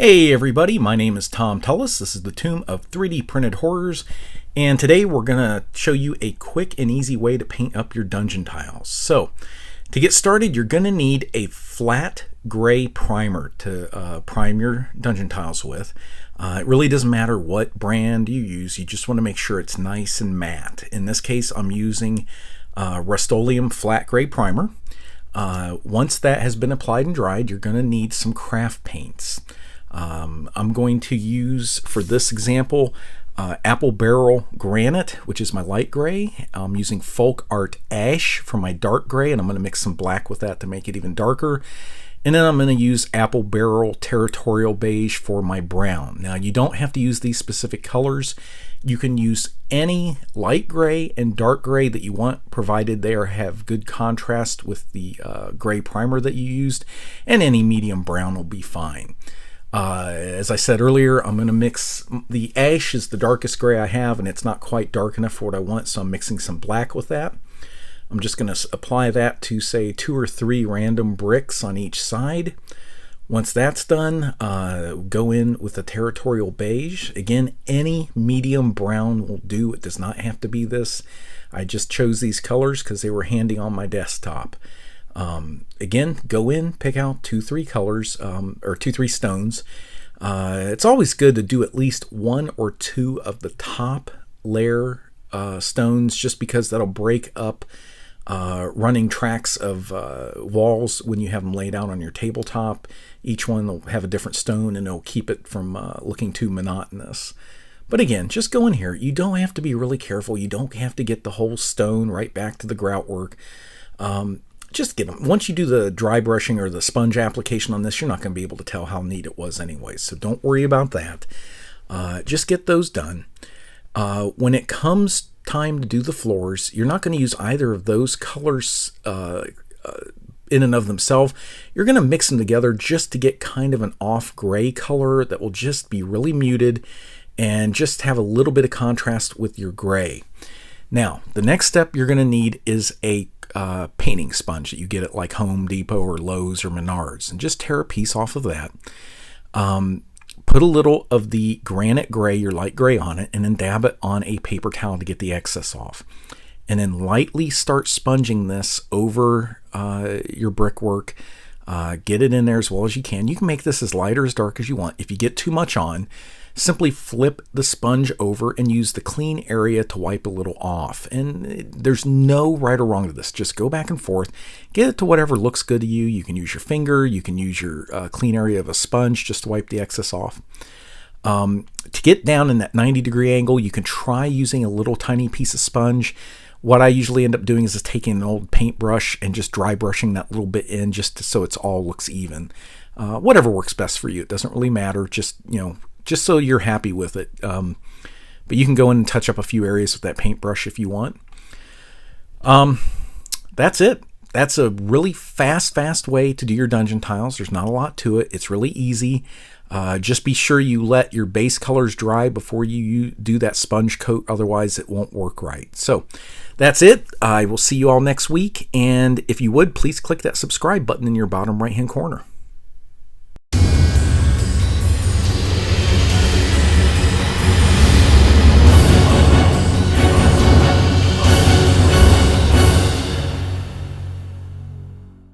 Hey everybody, my name is Tom Tullis. This is the Tomb of 3D Printed Horrors, and today we're going to show you a quick and easy way to paint up your dungeon tiles. So, to get started, you're going to need a flat gray primer to prime your dungeon tiles with. It really doesn't matter what brand you use, you just want to make sure it's nice and matte. In this case, I'm using rust-oleum flat gray primer. Once that has been applied and dried, you're going to need some craft paints. I'm going to use, for this example, Apple Barrel Granite, which is my light gray. I'm using Folk Art Ash for my dark gray, and I'm going to mix some black with that to make it even darker. And then I'm going to use Apple Barrel Territorial Beige for my brown. Now, you don't have to use these specific colors. You can use any light gray and dark gray that you want, provided they have good contrast with the gray primer that you used, and any medium brown will be fine. As I said earlier, I'm going to mix, the ash is the darkest gray I have, and it's not quite dark enough for what I want, so I'm mixing some black with that. I'm just going to apply that to, say, 2 or 3 random bricks on each side. Once that's done, go in with the Territorial Beige. Again, any medium brown will do. It does not have to be this. I just chose these colors because they were handy on my desktop. Again, go in, pick out 2-3 colors, or 2-3 stones. It's always good to do at least 1 or 2 of the top layer stones, just because that'll break up running tracks of walls when you have them laid out on your tabletop. Each one will have a different stone, and it'll keep it from looking too monotonous. But again, just go in here. You don't have to be really careful. You don't have to get the whole stone right back to the grout work. Just get them. Once you do the dry brushing or the sponge application on this, you're not going to be able to tell how neat it was anyway, so don't worry about that. Just get those done. When it comes time to do the floors, you're not going to use either of those colors in and of themselves. You're going to mix them together just to get kind of an off gray color that will just be really muted and just have a little bit of contrast with your gray. Now, the next step you're going to need is a painting sponge that you get at like Home Depot or Lowe's or Menards, and just tear a piece off of that. Put a little of the granite gray, your light gray, on it, and then dab it on a paper towel to get the excess off. And then lightly start sponging this over your brickwork. Get it in there as well as you can. You can make this as light or as dark as you want. If you get too much on, simply flip the sponge over and use the clean area to wipe a little off. And there's no right or wrong to this. Just go back and forth. Get it to whatever looks good to you. You can use your finger. You can use your clean area of a sponge just to wipe the excess off. To get down in that 90-degree angle, you can try using a little tiny piece of sponge. What I usually end up doing is just taking an old paintbrush and just dry brushing that little bit in, just so it's all looks even. Whatever works best for you. It doesn't really matter. Just so you're happy with it. But you can go in and touch up a few areas with that paintbrush if you want. That's it. That's a really fast way to do your dungeon tiles. There's not a lot to it. It's really easy. Just be sure you let your base colors dry before you do that sponge coat. Otherwise, it won't work right. So that's it. I will see you all next week. And if you would, please click that subscribe button in your bottom right-hand corner.